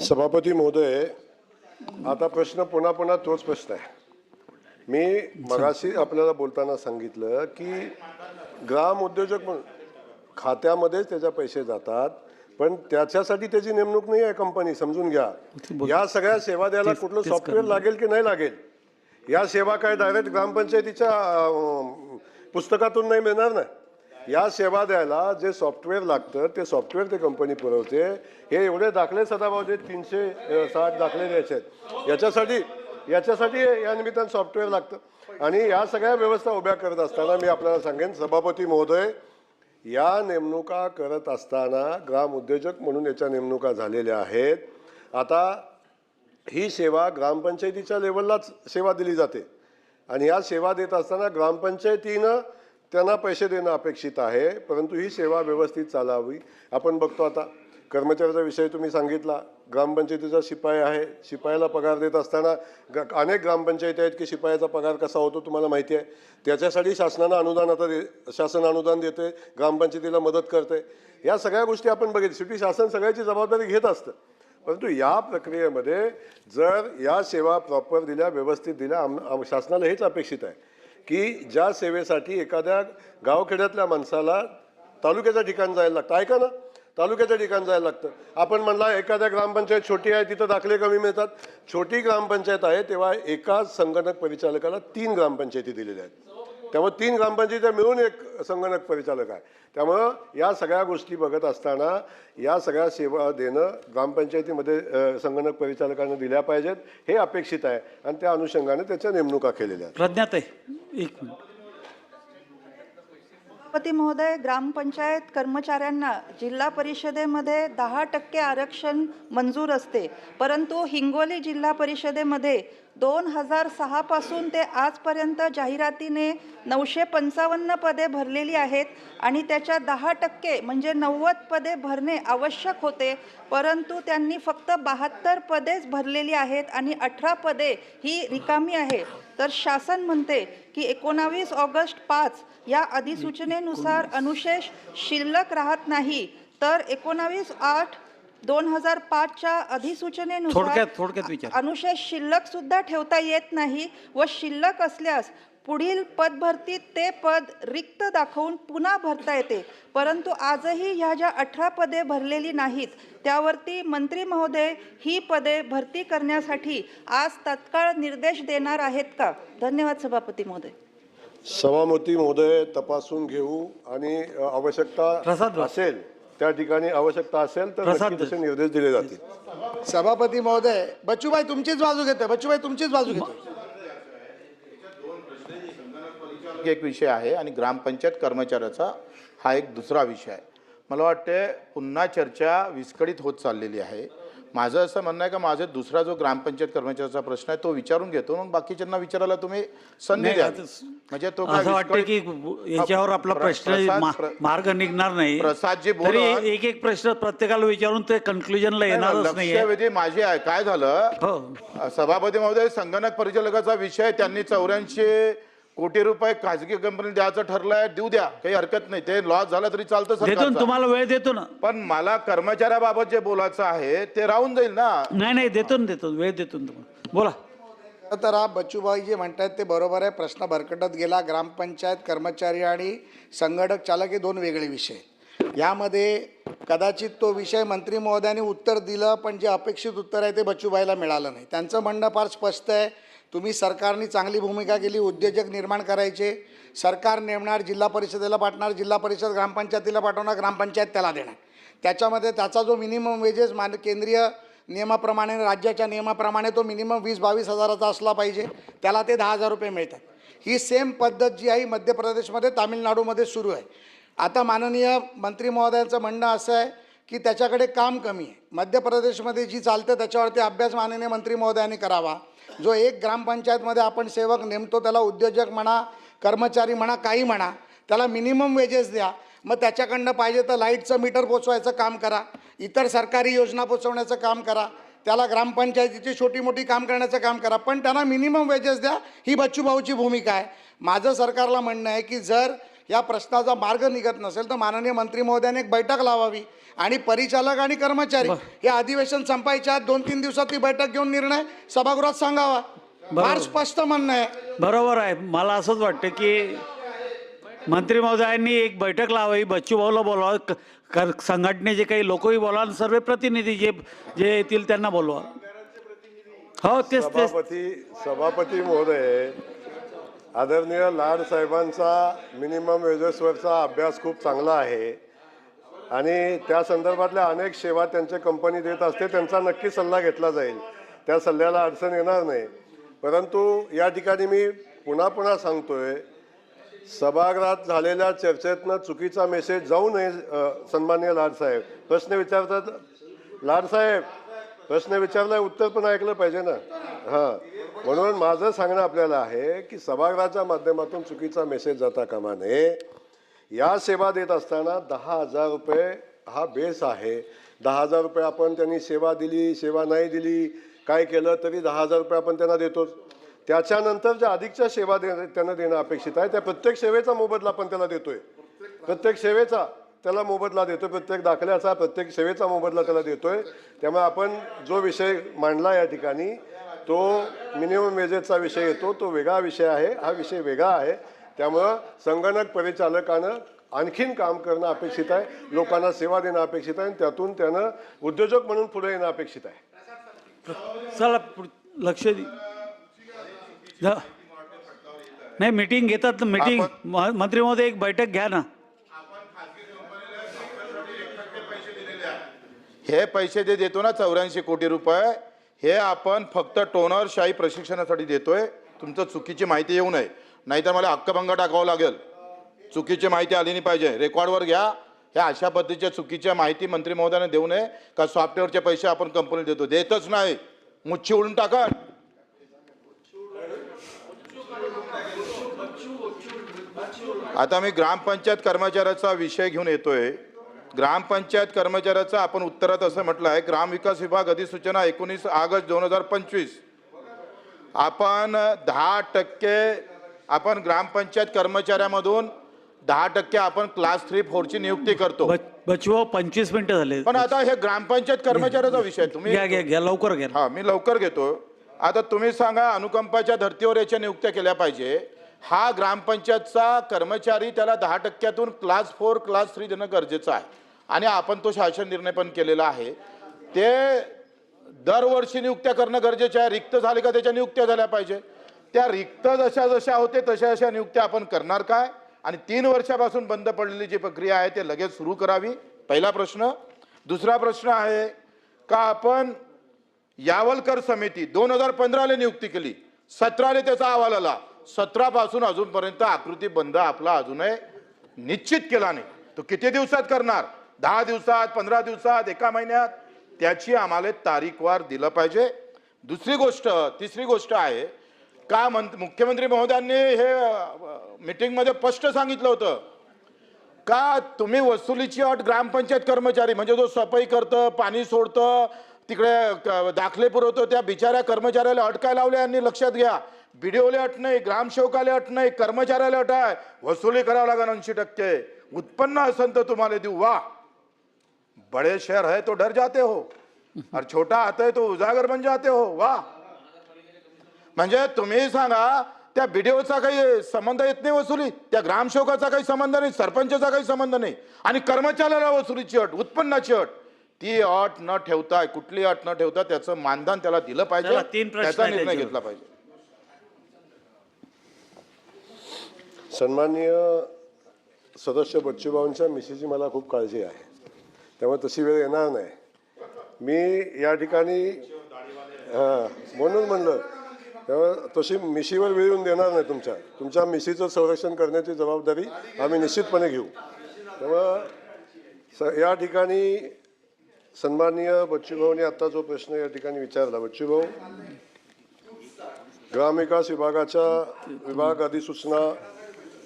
सभापती महोदय, आता प्रश्न पुन्हा पुन्हा तोच प्रश्न आहे. मी मगाशी आपल्याला बोलताना सांगितलं की ग्राम उद्योजक म्हणून खात्यामध्येच त्याच्या पैसे जातात, पण त्याच्यासाठी त्याची नेमणूक नाही आहे कंपनी, समजून घ्या. या सगळ्या सेवा द्यायला कुठलं सॉफ्टवेअर लागेल की नाही लागेल? या सेवा काय डायरेक्ट ग्रामपंचायतीच्या पुस्तकातून नाही मिळणार ना. या सेवा द्यायला जे सॉफ्टवेअर लागतं ते सॉफ्टवेअर ते कंपनी पुरवते. हे एवढे दाखले सदाभाऊ जे 360 दाखले द्यायचे आहेत, याच्यासाठी या निमित्तानं सॉफ्टवेअर लागतं. आणि या सगळ्या व्यवस्था उभ्या करत असताना मी आपल्याला सांगेन सभापती महोदय, या नेमणुका करत असताना ग्राम उद्योजक म्हणून याच्या नेमणुका झालेल्या आहेत. आता ही सेवा ग्रामपंचायतीच्या लेवललाच सेवा दिली जाते आणि या सेवा देत असताना ग्रामपंचायतीनं त्यांना पैसे देणं अपेक्षित आहे, परंतु ही सेवा व्यवस्थित चालावी. आपण बघतो आता कर्मचाऱ्याचा विषय तुम्ही सांगितला, ग्रामपंचायतीचा शिपाई आहे, शिपायाला पगार देत असताना अनेक ग्रामपंचायती आहेत की शिपायाचा पगार कसा होतो तुम्हाला माहिती आहे. त्याच्यासाठी शासनानं अनुदान, आता शासन अनुदान देते, ग्रामपंचायतीला मदत करते. या सगळ्या गोष्टी आपण बघितल्या. शेवटी शासन सगळ्याची जबाबदारी घेत असतं, परंतु या प्रक्रियेमध्ये जर या सेवा प्रॉपर दिल्या, व्यवस्थित दिल्या, शासनाला हेच अपेक्षित आहे की ज्या सेवेसाठी एखाद्या गावखेड्यातल्या माणसाला तालुक्याच्या ठिकाण जायला लागतं, ऐका ना, तालुक्याच्या ठिकाण जायला लागतं. आपण म्हणला एखाद्या ग्रामपंचायत छोटी आहे तिथं दाखले कमी मिळतात. छोटी ग्रामपंचायत आहे तेव्हा एका संगणक परिचालकाला 3 ग्रामपंचायती दिलेल्या आहेत. त्यामुळे 3 ग्रामपंचायती मिळून एक संगणक परिचालक आहे. त्यामुळं या सगळ्या गोष्टी बघत असताना या सगळ्या सेवा देणं ग्रामपंचायतीमध्ये संगणक परिचालकांना दिल्या पाहिजेत हे अपेक्षित आहे आणि त्या अनुषंगाने त्याच्या नेमणुका केलेल्या आहेत. प्रज्ञाताई, एक मिनिट. सभापती महोदय, ग्रामपंचायत कर्मचाऱ्यांना जिल्हा परिषदेमध्ये 10% आरक्षण मंजूर असते, परंतु हिंगोली जिल्हा परिषदेमध्ये 2006 पासून ते आजपर्यंत जाहिरातीने 955 पदे भरलेली आहेत आणि त्याच्या 10% म्हणजे 90 पदे भरणे आवश्यक होते, परंतु त्यांनी फक्त 72 पदेच भरलेली आहेत आणि 18 पदे ही रिकामी आहे. तर शासन म्हणते की 19 ऑगस्ट 5 या अधिसूचनेनुसार अनुशेष शिल्लक राहत नाही, तर 19/8/2005च्या अधिसूचनेनुसार थोडक्यात विचार. अनुशेष शिल्लक सुद्धा ठेवता येत नाही व शिल्लक असल्यास पुढील पदभरतीत ते पद रिक्त दाखवून पुन्हा भरता येते. परंतु आजही ह्या ज्या 18 पदे भरलेली नाहीत त्यावरती मंत्री महोदय ही पदे भरती करण्यासाठी आज तत्काळ निर्देश देणार आहेत का? धन्यवाद सभापती महोदय. सभापती महोदय, तपासून घेऊ आणि आवश्यकता असेल त्या ठिकाणी आवश्यकता असेल तर नक्की तसे निर्देश दिले जातील. सभापती महोदय, बच्चूभाई तुमचीच बाजू घेतोय. बच्चूभाई तुमचीच बाजू घेतोय. एक विषय आहे आणि ग्रामपंचायत कर्मचाऱ्याचा हा एक दुसरा विषय आहे. मला वाटते पुन्हा चर्चा विस्कळीत होत चाललेली आहे. माझं असं म्हणणं आहे का माझा दुसरा जो ग्रामपंचायत कर्मचाऱ्याचा प्रश्न आहे तो विचारून घेतो, मग बाकीच्यांना विचारायला तुम्ही संधी नाही, द्या. आता म्हणजे तो काय असं वाटतं की याच्यावर आपला प्रश्न मार्ग निघणार नाही. प्रसादजी तरी बोलत एक एक प्रश्न प्रत्येकाला विचारून ते कन्क्लुजनला येणारच नाहीये. लक्षवेधी माझी आहे. काय झालं हो, सभापती महोदय, संगणक परिचालकाचा विषय त्यांनी 84 कोटी रुपये खाजगी कंपनीला द्यायचं ठरलंय, देऊ द्या, काही हरकत नाही, ते लॉस झाला तरी चालतं देतो ना, सरकारचा. तुम्हाला वेळ देतो ना. पण मला कर्मचाऱ्याबाबत जे बोलायचं आहे ते राहून जाईल ना. नाही देतो ना, देतो वेळ देतो ना तुम्हाला. बोला. तर हा बच्चूभाई जे म्हणतात ते बरोबर आहे. प्रश्न भरकटत गेला. ग्रामपंचायत कर्मचारी आणि संगणक चालक हे दोन वेगळे विषय. यामध्ये कदाचित तो विषय मंत्री महोदयांनी उत्तर दिलं, पण जे अपेक्षित उत्तर आहे ते बच्चूभाईला मिळालं नाही. त्यांचं म्हणणं फार स्पष्ट आहे. तुम्ही सरकारने चांगली भूमिका केली, उद्योजक निर्माण करायचे, सरकार नेमणार, जिल्हा परिषदेला पाठवणार, जिल्हा परिषद ग्रामपंचायतीला पाठवणार, ग्रामपंचायत त्याला देणार. त्याच्यामध्ये त्याचा जो मिनिमम वेजेस केंद्रीय नियमाप्रमाणे राज्याच्या नियमाप्रमाणे तो मिनिमम 20-22 हजाराचा असला पाहिजे, त्याला ते 10,000 रुपये मिळतात. ही सेम पद्धत जी आहे मध्य प्रदेशमध्ये, तामिळनाडूमध्ये सुरू आहे. आता माननीय मंत्री महोदयांचं म्हणणं असं आहे की त्याच्याकडे काम कमी आहे. मध्य प्रदेशमध्ये जी चालतं त्याच्यावरती अभ्यास माननीय मंत्री महोदयांनी करावा. जो एक ग्रामपंचायतमध्ये आपण सेवक नेमतो त्याला उद्योजक म्हणा, कर्मचारी म्हणा, काही म्हणा, त्याला मिनिमम वेजेस द्या. मग त्याच्याकडनं पाहिजे तर लाईटचं मीटर पोचवायचं काम करा, इतर सरकारी योजना पोचवण्याचं काम करा, त्याला ग्रामपंचायतीची छोटी मोठी काम करण्याचं काम करा, पण त्यांना मिनिमम वेजेस द्या. ही बच्चूभाऊची भूमिका आहे. माझं सरकारला म्हणणं आहे की जर या प्रश्नाचा मार्ग निघत नसेल तर माननीय मंत्री महोदयांनी एक बैठक लावावी आणि परिचालक आणि कर्मचारी हे अधिवेशन संपायच्या आत 2-3 दिवसात ती बैठक घेऊन निर्णय सभागृहात सांगावा. फार स्पष्ट म्हणणं आहे. बरोबर आहे. मला असंच वाटतं की मंत्री महोदयांनी एक बैठक लावावी, बच्चूभाऊला बोलवा, संघटनेचे काही लोकही बोलवा, सर्व प्रतिनिधी जे जे येतील त्यांना बोलवा. हो, तेच सभापती महोदय, आदरणीय लाड साहेबांचा मिनिमम वेजेसवरचा अभ्यास खूप चांगला आहे आणि त्या संदर्भातल्या अनेक सेवा त्यांच्या कंपनी देत असते, त्यांचा नक्की सल्ला घेतला जाईल, त्या सल्ल्याला अडचण येणार नाही. परंतु या ठिकाणी मी पुन्हा सांगतोय, सभागृहात झालेल्या चर्चेतनं चुकीचा मेसेज जाऊ नये. सन्माननीय लाडसाहेब प्रश्न विचारतात, लाडसाहेब प्रश्न विचारलाय, उत्तर पण ऐकलं पाहिजे ना. हां, म्हणून माझं सांगणं आपल्याला आहे की सभागृहाच्या माध्यमातून चुकीचा मेसेज जाता कामा नये. या सेवा देत असताना 10,000 रुपये हा बेस आहे. 10,000 रुपये आपण त्यांनी सेवा दिली, सेवा नाही दिली, काय केलं तरी 10,000 रुपये आपण त्यांना देतोच. त्याच्यानंतर ज्या अधिकच्या सेवा त्यांना देणं अपेक्षित आहे त्या प्रत्येक सेवेचा मोबदला आपण त्याला देतोय. प्रत्येक सेवेचा त्याला मोबदला देतोय, प्रत्येक दाखल्याचा, प्रत्येक सेवेचा मोबदला त्याला देतोय. त्यामुळे आपण जो विषय मांडला या ठिकाणी तो मिनिमम वेजेसचा विषय येतो, तो वेगळा विषय आहे, हा विषय वेगळा आहे. त्यामुळं संगणक परिचालकानं आणखीन काम करणं अपेक्षित आहे, लोकांना सेवा देणं अपेक्षित आहे आणि त्यातून त्यानं उद्योजक म्हणून पुढे येणं अपेक्षित आहे. चला लक्ष दे. नाही, मीटिंग घेतात ना, मीटिंग मंत्री महोदय एक बैठक घ्या ना. हे पैसे जे देतो ना 84 कोटी रुपये, हे आपण फक्त टोनरशाही प्रशिक्षणासाठी देतोय. तुमचं चुकीची माहिती येऊ नये, नाहीतर मला हक्कभंग टाकावं लागेल. चुकीची माहिती आली नाही पाहिजे, रेकॉर्डवर घ्या. ह्या अशा पद्धतीच्या चुकीच्या माहिती मंत्री महोदयाने देऊ नये का सॉफ्टवेअरचे पैसे आपण कंपनीला देतो, देतच नाही, मुच्छी उडून टाका. आता मी ग्रामपंचायत कर्मचाऱ्याचा विषय घेऊन येतोय. ग्रामपंचायत कर्मचाऱ्याचं आपण उत्तरात असं म्हटलं आहे, ग्रामविकास विभाग अधिसूचना 19 ऑगस्ट 2025. आपण 10% आपण ग्रामपंचायत कर्मचाऱ्यामधून 10% आपण क्लास 3-4 ची नियुक्ती करतो. बच्चूभाऊ 25 मिनिटं झाले. पण आता हे ग्रामपंचायत कर्मचाऱ्याचा विषय तुम्ही घ्या लवकर घ्या. हा, मी लवकर घेतो. आता तुम्ही सांगा, अनुकंपाच्या धर्तीवर याच्या नियुक्त्या केल्या पाहिजे. हा ग्रामपंचायतचा कर्मचारी त्याला 10%तून क्लास 4 क्लास 3 देणं गरजेचं आहे आणि आपण तो शासन निर्णय पण केलेला आहे. ते दरवर्षी नियुक्त्या करणं गरजेचं आहे. रिक्त झाले का त्याच्या नियुक्त्या झाल्या पाहिजे. त्या रिक्त जशा होते तशा नियुक्त्या आपण करणार काय, आणि 3 वर्षापासून बंद पडलेली जी प्रक्रिया आहे ते लगेच सुरू करावी, पहिला प्रश्न. दुसरा प्रश्न आहे का आपण यावलकर समिती 2015ला नियुक्ती केली, 17ला त्याचा अहवाल आला, 17 पासून अजूनपर्यंत आकृती बंद आपला अजूनही निश्चित केला नाही. तो किती दिवसात करणार? 10 दिवसात, 15 दिवसात, 1 महिन्यात? त्याची आम्हाला तारीखवार दिलं पाहिजे. तिसरी गोष्ट आहे का मुख्यमंत्री महोदयांनी हे मीटिंगमध्ये स्पष्ट सांगितलं होतं का तुम्ही वसुलीची अट ग्रामपंचायत कर्मचारी म्हणजे जो सफाई करतं, पाणी सोडतं, तिकडे दाखले पुरवतो त्या बिचाऱ्या कर्मचाऱ्याला अट काय लावल्या यांनी लक्षात घ्या. बीडीओला अट नाही, ग्रामसेवकाला अट नाही, कर्मचाऱ्याला अट आहे. वसुली करावं लागेल 80%. उत्पन्न असेल तर तुम्हाला देऊ. वाह, बड़े शहर है तो डर जाते हो और छोटा आता है तो उजागर बन जाते हो. वाह, म्हणजे तुम्ही सांगा त्या बीडीओचा काही संबंध येत नाही वसुली, त्या ग्रामसेवकाचा काही संबंध नाही, सरपंचाचा काही संबंध नाही, आणि कर्मचाऱ्याला वसुलीची अट, उत्पन्नाची अट, ती अट न ठेवता, कुठली अट न ठेवता त्याचं मानधन त्याला दिलं पाहिजे, चला, 3 प्रश्न त्याचा आहेत निर्णय त्याच्यावर. घेतला पाहिजे. सन्माननीय सदस्य बच्चूभाऊंच्या मिसेसची मला खूप काळजी आहे, त्यामुळे तशी वेळ येणार नाही. मी या ठिकाणी म्हणून म्हणलं त्यामुळे तशी मिशीवर वेळ येऊन देणार नाही. तुमच्या मिशीचं संरक्षण करण्याची जबाबदारी आम्ही निश्चितपणे घेऊ. त्यामुळं या ठिकाणी सन्माननीय बच्चूभाऊंनी आता जो प्रश्न या ठिकाणी विचारला, बच्चूभाऊ, ग्रामविकास विभागाच्या विभाग अधिसूचना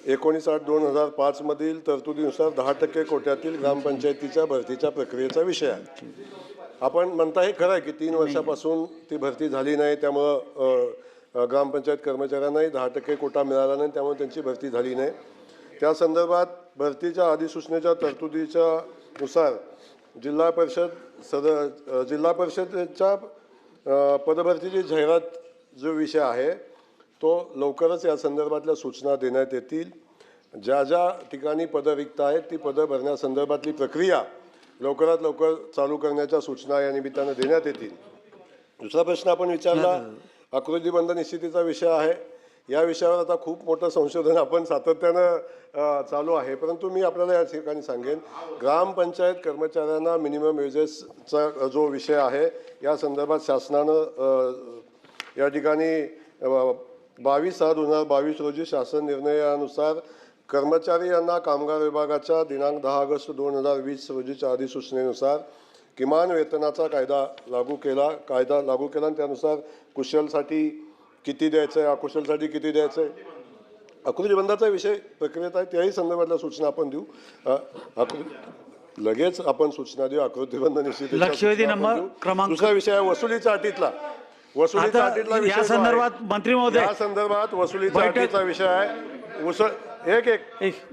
19/8/2005 मधील तरतुदीनुसार 10% कोट्यातील ग्रामपंचायतीच्या भरतीच्या प्रक्रियेचा विषय आहे. आपण म्हणता हे खरं आहे की 3 वर्षापासून ती भरती झाली नाही, त्यामुळं ग्रामपंचायत कर्मचाऱ्यांनाही 10% कोटा मिळाला नाही, त्यामुळे त्यांची भरती झाली नाही. त्या संदर्भात भरतीच्या अधिसूचनेच्या तरतुदीच्या नुसार जिल्हा परिषदेच्या पदभरतीची जाहिरात जो विषय आहे तो लवकरच या संदर्भातल्या सूचना देण्यात येतील. ज्या ज्या ठिकाणी पदं रिक्त आहेत ती पदं भरण्यासंदर्भातली प्रक्रिया लवकरात लवकर चालू करण्याच्या सूचना या निमित्तानं देण्यात येतील. दुसरा प्रश्न आपण विचारला आकृतीबंध निश्चितीचा विषय आहे. या विषयावर आता खूप मोठं संशोधन आपण सातत्यानं चालू आहे, परंतु मी आपल्याला या ठिकाणी सांगेन, ग्रामपंचायत कर्मचाऱ्यांना मिनिमम वेजेसचा जो विषय आहे या संदर्भात शासनानं या ठिकाणी 22/6/2022 रोजी शासन निर्णयानुसार कर्मचारी यांना कामगार विभागाच्या दिनांक 10 ऑगस्ट 2020 रोजीच्या अधिसूचनेनुसार किमान वेतनाचा कायदा लागू केला आणि त्यानुसार कुशलसाठी किती द्यायचं आहे, अकुशलसाठी किती द्यायचं आहे, आकृतीबंधाचा विषय प्रक्रियेत आहे, त्याही संदर्भातल्या सूचना आपण देऊ. लगेच आपण सूचना देऊ आकृतीबंध निश्चितीच्या लक्षवेधी सूचना आपण नंबर देऊ. क्रमांक. दुसरा विषय आहे वसुलीच्या अटीतला. वसुलीच्या आता अटीतला या विषय जो आहे, संदर्भात मंत्री महोदय, या संदर्भात वसुलीच्या बैठक- अटीचा विषय आहे.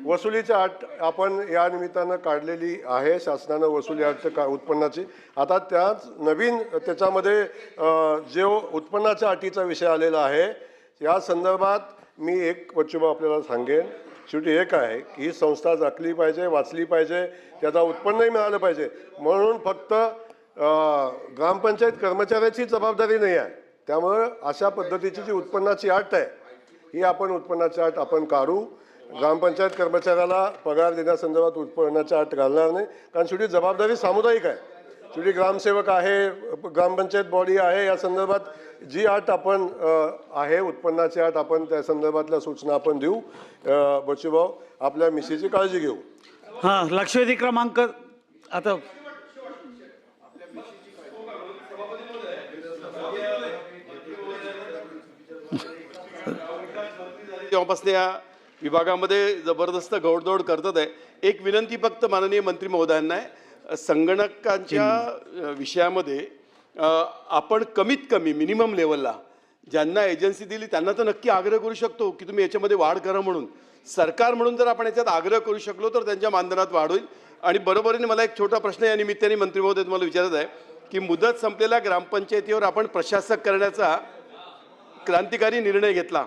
वसुलीच्या अट आपण या निमित्तानं काढलेली आहे शासनानं, वसुली अट उत्पन्नाची. आता त्याच नवीन त्याच्यामध्ये जो उत्पन्नाच्या अटीचा विषय आलेला आहे या संदर्भात मी एक बच्चूभाऊ आपल्याला सांगेन. शेवटी एक आहे की ही संस्था जगली पाहिजे, वाचली पाहिजे, त्याचा उत्पन्नही मिळालं पाहिजे. म्हणून फक्त ग्रामपंचायत कर्मचाऱ्याची जबाबदारी नाही आहे. त्यामुळं अशा पद्धतीची जी उत्पन्नाची अट आहे ही आपण उत्पन्नाची अट आपण काढू. ग्रामपंचायत कर्मचाऱ्याला पगार देण्यासंदर्भात उत्पन्नाची अट घालणार नाही, कारण शेवटी जबाबदारी सामुदायिक आहे. शेवटी ग्रामसेवक आहे, ग्रामपंचायत बॉडी आहे, या संदर्भात जी अट आपण आहे उत्पन्नाची अट आपण त्या संदर्भातल्या सूचना आपण देऊ. बच्चूभाऊ आपल्या मिशीची काळजी घेऊ. हां, लक्षवेधी क्रमांक आता तेव्हापासून या विभागामध्ये जबरदस्त घोडदौड करतात आहे. एक विनंती फक्त माननीय मंत्री महोदयांना आहे, संगणकांच्या विषयामध्ये आपण कमीत कमी मिनिमम लेवलला ज्यांना एजन्सी दिली त्यांना तर नक्की आग्रह करू शकतो की तुम्ही याच्यामध्ये वाढ करा म्हणून. सरकार म्हणून जर आपण याच्यात आग्रह करू शकलो तर त्यांच्या मानधनात वाढ होईल. आणि बरोबरीने मला एक छोटा प्रश्न या निमित्ताने मंत्री महोदय तुम्हाला विचारत आहे की मुदत संपलेल्या ग्रामपंचायतीवर आपण प्रशासक करण्याचा क्रांतिकारी निर्णय घेतला,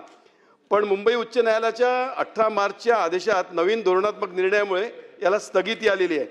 पण मुंबई उच्च न्यायालयाच्या 18 मार्चच्या आदेशात नवीन धोरणात्मक निर्णयामुळे याला स्थगिती आलेली आहे.